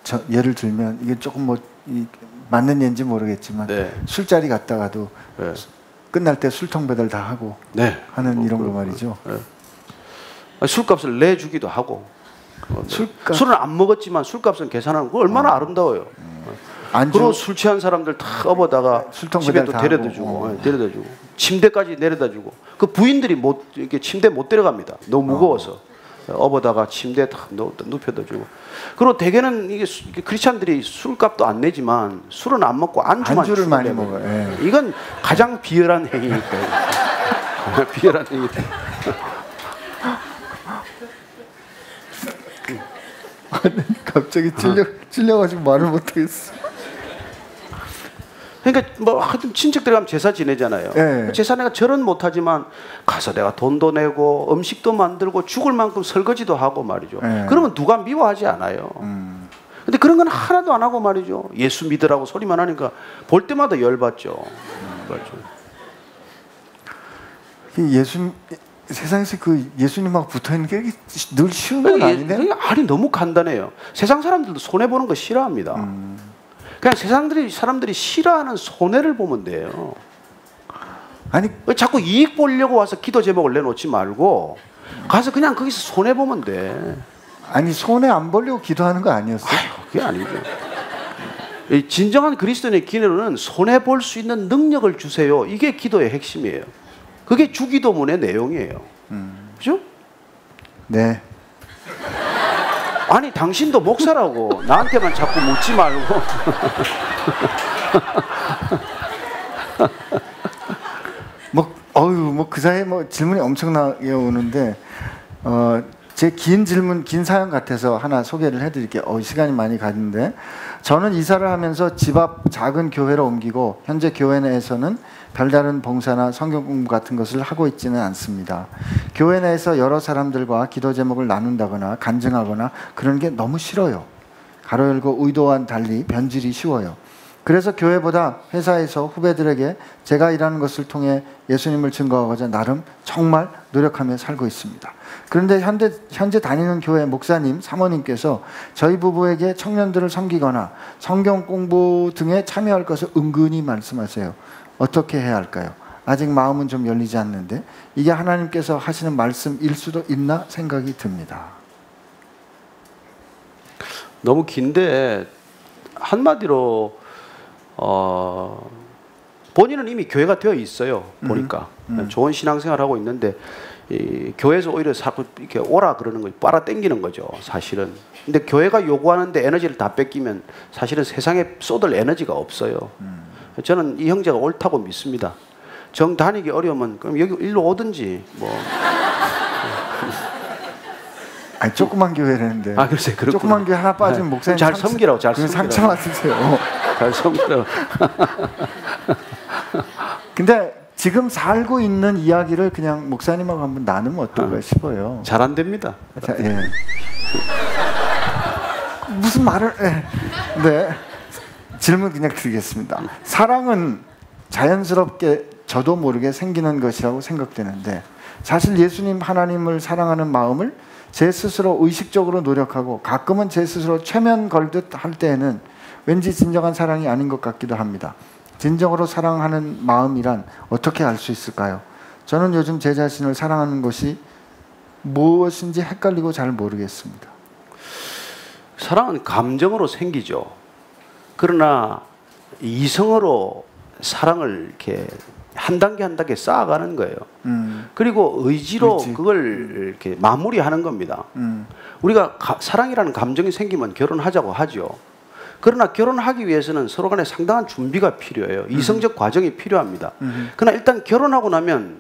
저 예를 들면 이게 조금 뭐 맞는 예인지 모르겠지만 네. 술자리 갔다가도 네. 끝날 때 술통 배달 다 하고 네. 하는 이런 거 말이죠. 네. 술값을 내주기도 하고 술값. 술은 안 먹었지만 술값은 계산하는 거 얼마나 아름다워요. 그리고 술 취한 사람들 다 업어다가 집에 또 데려다주고, 데려다주고 침대까지 내려다주고 그 부인들이 못 이렇게 침대 못 데려갑니다. 너무 무거워서 업어다가 침대에 다 눕혀다주고. 그리고 대개는 이게 크리스찬들이 술값도 안 내지만 술은 안 먹고 안주를 많이 먹어요. 예. 이건 가장 비열한 행위니까. 비열한 행위다. 갑자기 찔려가지고 말을 못하겠어. 그러니까 뭐 하여튼 친척들 가면 제사 지내잖아요. 네. 제사 내가 절은 못하지만 가서 내가 돈도 내고 음식도 만들고 죽을 만큼 설거지도 하고 말이죠. 네. 그러면 누가 미워하지 않아요. 근데 그런 건 하나도 안 하고 말이죠. 예수 믿으라고 소리만 하니까 볼 때마다 열받죠. 세상에서 그 예수님하고 붙어있는 게 늘 쉬운 건 아닌데? 아니 너무 간단해요. 세상 사람들도 손해 보는 거 싫어합니다. 그냥 사람들이 싫어하는 손해를 보면 돼요. 아니 자꾸 이익 보려고 와서 기도 제목을 내놓지 말고 가서 그냥 거기서 손해 보면 돼. 아니 손해 안 보려고 기도하는 거 아니었어요? 그게 아니죠. 진정한 그리스도인의 기도는 손해 볼 수 있는 능력을 주세요. 이게 기도의 핵심이에요. 그게 주기도문의 내용이에요. 그죠? 네. 아니 당신도 목사라고 나한테만 자꾸 묻지 말고. 뭐 그 사이에 뭐 질문이 엄청나게 오는데 제 긴 질문, 긴 사연 같아서 하나 소개를 해드릴게요. 시간이 많이 가는데 저는 이사를 하면서 집 앞 작은 교회로 옮기고 현재 교회 내에서는 별다른 봉사나 성경 공부 같은 것을 하고 있지는 않습니다. 교회 내에서 여러 사람들과 기도 제목을 나눈다거나 간증하거나 그런 게 너무 싫어요. 가로 열고 의도와는 달리 변질이 쉬워요. 그래서 교회보다 회사에서 후배들에게 제가 일하는 것을 통해 예수님을 증거하고자 나름 정말 노력하며 살고 있습니다. 그런데 현재 다니는 교회 목사님, 사모님께서 저희 부부에게 청년들을 섬기거나 성경 공부 등에 참여할 것을 은근히 말씀하세요. 어떻게 해야 할까요? 아직 마음은 좀 열리지 않는데 이게 하나님께서 하시는 말씀일 수도 있나 생각이 듭니다. 너무 긴데 한마디로 본인은 이미 교회가 되어 있어요. 보니까 좋은 신앙생활을 하고 있는데 이 교회에서 오히려 자꾸 이렇게 오라 그러는 거 빨아 당기는 거죠. 사실은. 근데 교회가 요구하는데 에너지를 다 뺏기면 사실은 세상에 쏟을 에너지가 없어요. 저는 이 형제가 옳다고 믿습니다. 정 다니기 어려우면 그럼 여기 일로 오든지 뭐. 아니 조그만 교회라는데. 글쎄 그렇구나. 조그만 교회 하나 빠지면 목사님 잘 섬기라고 잘 섬기라고. 상처 받으세요. 잘 섬기라고. 근데 지금 살고 있는 이야기를 그냥 목사님하고 한번 나누면 어떨까 싶어요. 잘 안 됩니다. 자, 예. 무슨 말을? 네. 질문 그냥 드리겠습니다. 사랑은 자연스럽게 저도 모르게 생기는 것이라고 생각되는데 사실 예수님 하나님을 사랑하는 마음을 제 스스로 의식적으로 노력하고 가끔은 제 스스로 최면 걸듯 할 때에는 왠지 진정한 사랑이 아닌 것 같기도 합니다. 진정으로 사랑하는 마음이란 어떻게 알 수 있을까요? 저는 요즘 제 자신을 사랑하는 것이 무엇인지 헷갈리고 잘 모르겠습니다. 사랑은 감정으로 생기죠. 그러나 이성으로 사랑을 이렇게 한 단계 한 단계 쌓아가는 거예요. 그리고 의지로 그걸 이렇게 마무리하는 겁니다. 우리가 사랑이라는 감정이 생기면 결혼하자고 하죠. 그러나 결혼하기 위해서는 서로 간에 상당한 준비가 필요해요. 이성적 과정이 필요합니다. 그러나 일단 결혼하고 나면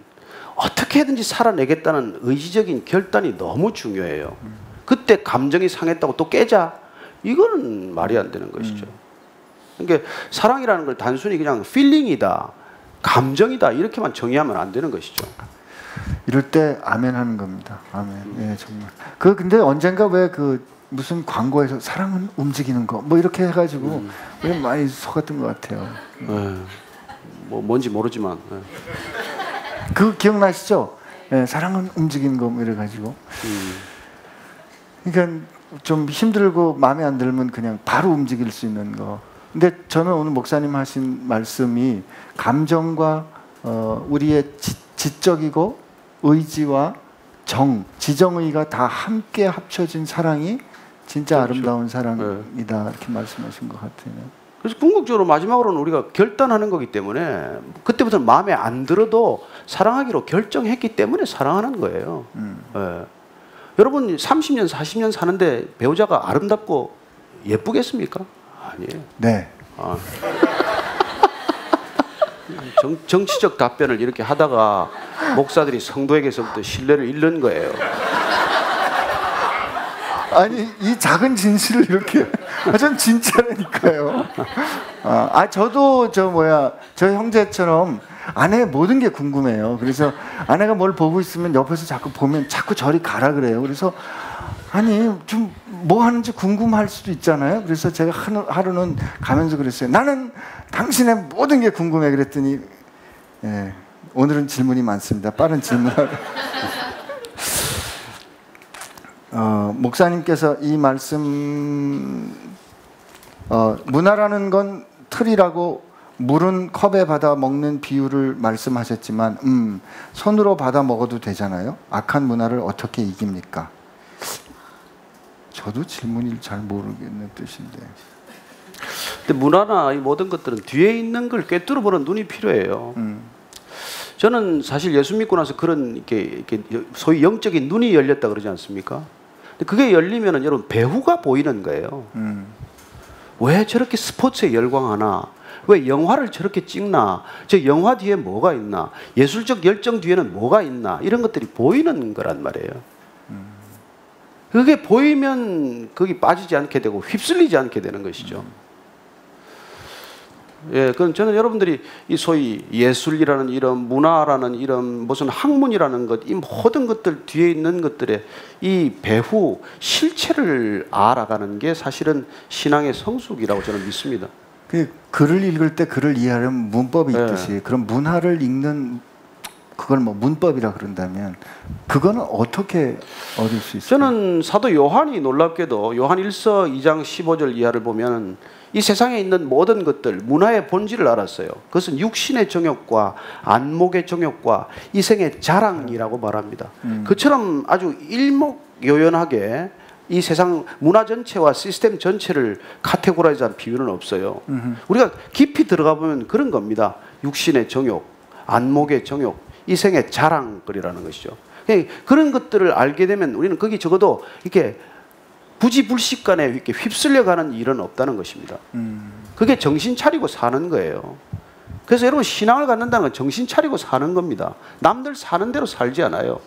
어떻게든지 살아내겠다는 의지적인 결단이 너무 중요해요. 그때 감정이 상했다고 또 깨자? 이거는 말이 안 되는 것이죠. 그러니까 사랑이라는 걸 단순히 그냥 필링이다, 감정이다 이렇게만 정의하면 안 되는 것이죠. 이럴 때 아멘 하는 겁니다. 아멘. 예, 정말. 근데 언젠가 왜 무슨 광고에서 사랑은 움직이는 거 뭐 이렇게 해가지고 많이 속았던 것 같아요. 뭐 뭔지 모르지만 그 기억나시죠? 예, 사랑은 움직이는 거 뭐 이래가지고. 그러니까 좀 힘들고 마음에 안 들면 그냥 바로 움직일 수 있는 거. 근데 저는 오늘 목사님 하신 말씀이 감정과 우리의 지적이고 의지와 지정의가 다 함께 합쳐진 사랑이 진짜 그렇죠. 아름다운 사랑이다 이렇게 말씀하신 것 같아요. 그래서 궁극적으로 마지막으로는 우리가 결단하는 거기 때문에 그때부터는 마음에 안 들어도 사랑하기로 결정했기 때문에 사랑하는 거예요. 예. 여러분 30년 40년 사는데 배우자가 아름답고 예쁘겠습니까? 아니에요. 네. 정치적 답변을 이렇게 하다가 목사들이 성도에게서부터 신뢰를 잃는 거예요. 아니 이 작은 진실을 이렇게 전 진짜라니까요. 저도 저 형제처럼 아내의 모든 게 궁금해요. 그래서 아내가 뭘 보고 있으면 옆에서 자꾸 보면 자꾸 저리 가라 그래요. 그래서 아니 좀 뭐 하는지 궁금할 수도 있잖아요. 그래서 제가 하루는 가면서 그랬어요. 나는 당신의 모든 게 궁금해 그랬더니 예, 오늘은 질문이 많습니다. 빠른 질문하러. 목사님께서 이 말씀 문화라는 건 틀이라고 물은 컵에 받아 먹는 비유를 말씀하셨지만 손으로 받아 먹어도 되잖아요. 악한 문화를 어떻게 이깁니까? 저도 질문이 잘 모르겠는 뜻인데. 근데 문화나 이 모든 것들은 뒤에 있는 걸 꿰뚫어 보는 눈이 필요해요. 저는 사실 예수 믿고 나서 그런 이렇게 소위 영적인 눈이 열렸다 그러지 않습니까? 근데 그게 열리면은 여러분 배후가 보이는 거예요. 왜 저렇게 스포츠에 열광하나? 왜 영화를 저렇게 찍나? 저 영화 뒤에 뭐가 있나? 예술적 열정 뒤에는 뭐가 있나? 이런 것들이 보이는 거란 말이에요. 그게 보이면 거기 빠지지 않게 되고 휩쓸리지 않게 되는 것이죠. 예, 그럼 저는 여러분들이 이 소위 예술이라는 이런 문화라는 이런 무슨 학문이라는 것, 이 모든 것들 뒤에 있는 것들의 이 배후 실체를 알아가는 게 사실은 신앙의 성숙이라고 저는 믿습니다. 글을 읽을 때 글을 이해하려면 문법이 있듯이 그런 문화를 읽는 그걸 뭐 문법이라 그런다면 그거는 어떻게 얻을 수 있어요? 저는 사도 요한이 놀랍게도 요한 1서 2장 15절 이하를 보면 이 세상에 있는 모든 것들 문화의 본질을 알았어요. 그것은 육신의 정욕과 안목의 정욕과 이생의 자랑이라고 말합니다. 그처럼 아주 일목요연하게 이 세상 문화 전체와 시스템 전체를 카테고라이즈한 비유는 없어요. 우리가 깊이 들어가 보면 그런 겁니다. 육신의 정욕, 안목의 정욕, 이생의 자랑거리라는 것이죠. 그런 것들을 알게 되면 우리는 거기 적어도 이렇게 부지불식간에 이렇게 휩쓸려가는 일은 없다는 것입니다. 그게 정신 차리고 사는 거예요. 그래서 여러분 신앙을 갖는다는 건 정신 차리고 사는 겁니다. 남들 사는 대로 살지 않아요.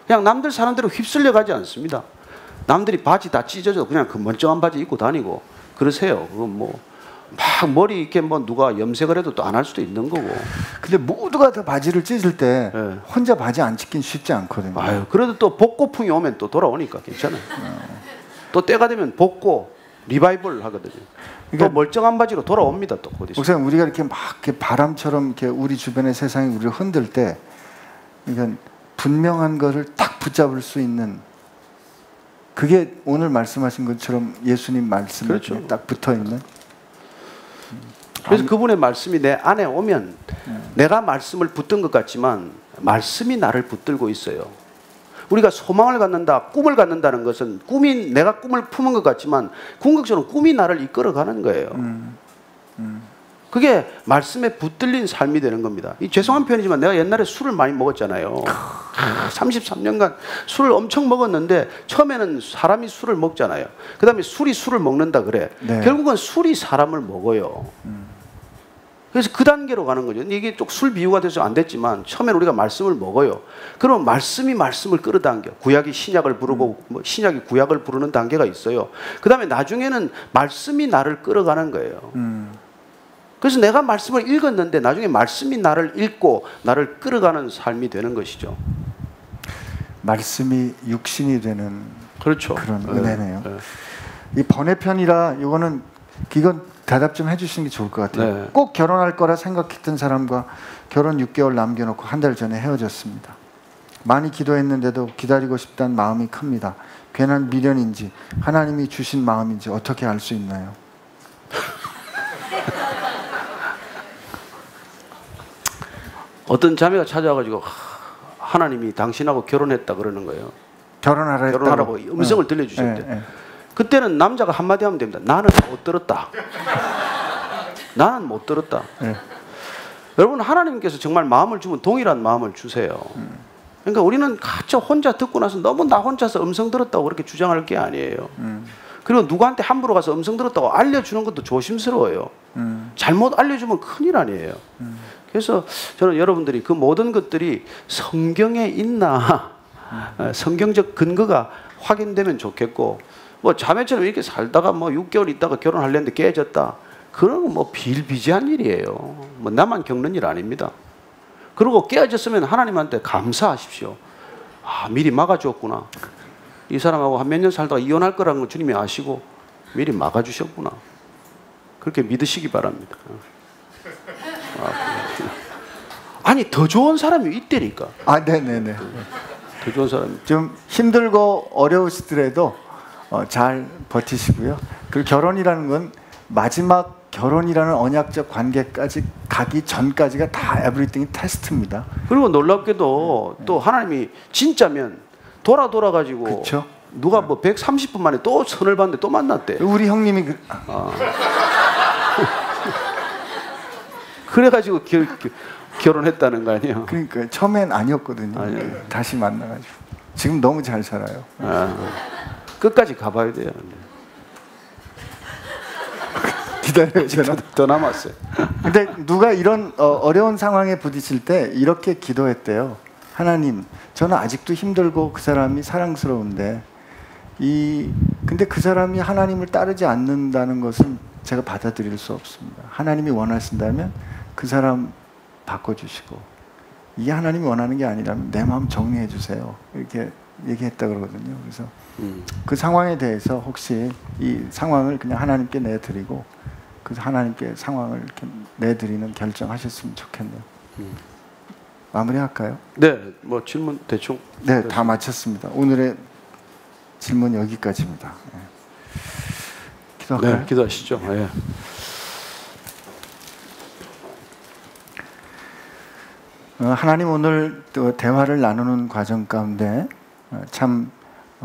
그냥 남들 사는 대로 휩쓸려가지 않습니다. 남들이 바지 다 찢어져 그냥 그 멀쩡한 바지 입고 다니고 그러세요. 그건 뭐 막 머리 이렇게 뭐 누가 염색을 해도 또 안 할 수도 있는 거고. 근데 모두가 다 바지를 찢을 때 혼자 바지 안 찢긴 쉽지 않거든요. 아유, 그래도 또 복고풍이 오면 또 돌아오니까 괜찮아요. 또 때가 되면 복고 리바이벌 하거든요. 그러니까 또 멀쩡한 바지로 돌아옵니다. 또 어디서. 목사님 우리가 이렇게 막 이렇게 바람처럼 이렇게 우리 주변의 세상이 우리를 흔들 때, 그러니까 분명한 것을 딱 붙잡을 수 있는 그게 오늘 말씀하신 것처럼 예수님 말씀에 그렇죠. 딱 붙어 있는. 그래서 그분의 말씀이 내 안에 오면 내가 말씀을 붙든 것 같지만 말씀이 나를 붙들고 있어요. 우리가 소망을 갖는다, 꿈을 갖는다는 것은 내가 꿈을 품은 것 같지만 궁극적으로 꿈이 나를 이끌어가는 거예요. 그게 말씀에 붙들린 삶이 되는 겁니다. 이 죄송한 표현이지만 내가 옛날에 술을 많이 먹었잖아요. 33년간 술을 엄청 먹었는데 처음에는 사람이 술을 먹잖아요. 그 다음에 술이 술을 먹는다 그래. 네. 결국은 술이 사람을 먹어요. 그래서 그 단계로 가는 거죠. 이게 또 술 비유가 돼서 안 됐지만 처음에는 우리가 말씀을 먹어요. 그러면 말씀이 말씀을 끌어당겨. 구약이 신약을 부르고 신약이 구약을 부르는 단계가 있어요. 그 다음에 나중에는 말씀이 나를 끌어가는 거예요. 그래서 내가 말씀을 읽었는데 나중에 말씀이 나를 읽고 나를 끌어가는 삶이 되는 것이죠. 말씀이 육신이 되는 그렇죠. 그런 은혜네요. 이 번외편이라 이거는 대답 좀 해주시는 게 좋을 것 같아요. 꼭 결혼할 거라 생각했던 사람과 결혼 6개월 남겨놓고 한 달 전에 헤어졌습니다. 많이 기도했는데도 기다리고 싶다는 마음이 큽니다. 괜한 미련인지 하나님이 주신 마음인지 어떻게 알 수 있나요? 어떤 자매가 찾아와가지고 하나님이 당신하고 결혼했다 그러는 거예요. 결혼하라고 음성을 들려주셨대요. 그때는 남자가 한마디 하면 됩니다. 나는 못 들었다. 나는 못 들었다. 여러분, 하나님께서 정말 마음을 주면 동일한 마음을 주세요. 그러니까 우리는 각자 혼자 듣고 나서 너무 나 혼자서 음성 들었다고 그렇게 주장할 게 아니에요. 그리고 누구한테 함부로 가서 음성 들었다고 알려주는 것도 조심스러워요. 잘못 알려주면 큰일 아니에요. 그래서 저는 여러분들이 그 모든 것들이 성경에 있나 성경적 근거가 확인되면 좋겠고, 뭐 자매처럼 이렇게 살다가 뭐 6개월 있다가 결혼하려는데 깨졌다, 그런 건 뭐 비일비재한 일이에요. 뭐 나만 겪는 일 아닙니다. 그리고 깨어졌으면 하나님한테 감사하십시오. 아, 미리 막아주었구나. 이 사람하고 한 몇 년 살다가 이혼할 거라는 걸 주님이 아시고 미리 막아주셨구나. 그렇게 믿으시기 바랍니다. 아니, 더 좋은 사람이 있다니까. 네네네. 더 좋은 사람이. 좀 힘들고 어려우시더라도 잘 버티시고요. 그리고 결혼이라는 건 마지막 결혼이라는 언약적 관계까지 가기 전까지가 다 에브리띵이 테스트입니다. 그리고 놀랍게도 또 하나님이 진짜면 돌아가지고 그쵸? 누가 뭐 130분 만에 또 선을 봤는데 또 만났대. 우리 형님이 그래가지고 결혼했다는 거 아니에요? 그러니까 처음엔 아니었거든요. 다시 만나가지고 지금 너무 잘 살아요. 끝까지 가봐야 돼요. 기다려요. 저는 더 남았어요. 근데 누가 이런 어려운 상황에 부딪힐 때 이렇게 기도했대요. 하나님, 저는 아직도 힘들고 그 사람이 사랑스러운데 근데 그 사람이 하나님을 따르지 않는다는 것은 제가 받아들일 수 없습니다. 하나님이 원하신다면 그 사람 바꿔주시고, 이게 하나님이 원하는 게 아니라면 내 마음 정리해 주세요. 이렇게 얘기했다 그러거든요. 그래서 그 상황에 대해서 혹시 이 상황을 그냥 하나님께 내드리고 그 하나님께 상황을 이렇게 내드리는 결정하셨으면 좋겠네요. 마무리할까요? 네, 뭐 질문 대충. 네, 다 마쳤습니다. 오늘의 질문 여기까지입니다. 기도할까요? 네, 기도하시죠. 네. 하나님, 오늘 또 대화를 나누는 과정 가운데 참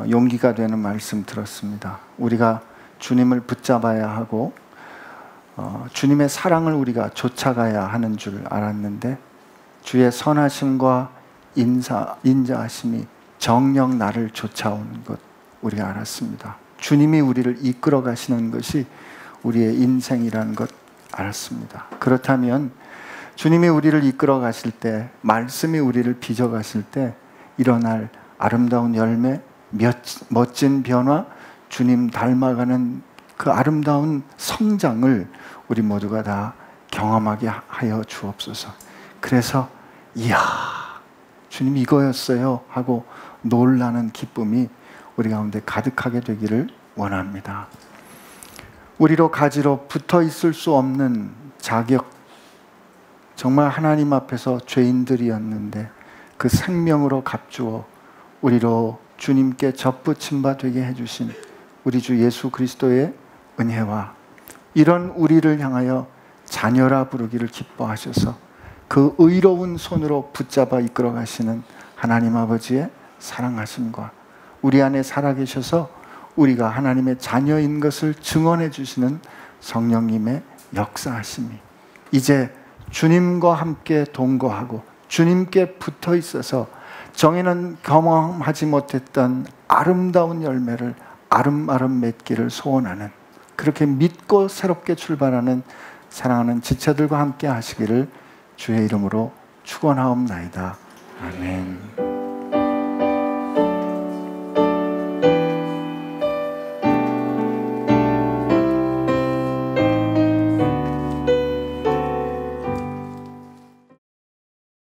용기가 되는 말씀 들었습니다. 우리가 주님을 붙잡아야 하고 주님의 사랑을 우리가 쫓아가야 하는 줄 알았는데 주의 선하심과 인자하심이 정녕 나를 쫓아오는 것 우리가 알았습니다. 주님이 우리를 이끌어 가시는 것이 우리의 인생이라는 것 알았습니다. 그렇다면 주님이 우리를 이끌어 가실 때, 말씀이 우리를 빚어 가실 때 일어날 아름다운 열매, 멋진 변화, 주님 닮아가는 그 아름다운 성장을 우리 모두가 다 경험하게 하여 주옵소서. 그래서 이야, 주님 이거였어요 하고 놀라는 기쁨이 우리 가운데 가득하게 되기를 원합니다. 우리로 가지로 붙어 있을 수 없는 자격, 정말 하나님 앞에서 죄인들이었는데 그 생명으로 값주어 우리로 주님께 접붙임 바 되게 해주신 우리 주 예수 그리스도의 은혜와 이런 우리를 향하여 자녀라 부르기를 기뻐하셔서 그 의로운 손으로 붙잡아 이끌어 가시는 하나님 아버지의 사랑하심과 우리 안에 살아계셔서 우리가 하나님의 자녀인 것을 증언해 주시는 성령님의 역사하심이 이제 주님과 함께 동거하고 주님께 붙어 있어서 정에는 경험하지 못했던 아름다운 열매를 아름아름 맺기를 소원하는, 그렇게 믿고 새롭게 출발하는 사랑하는 지체들과 함께 하시기를 주의 이름으로 축원하옵나이다. 아멘.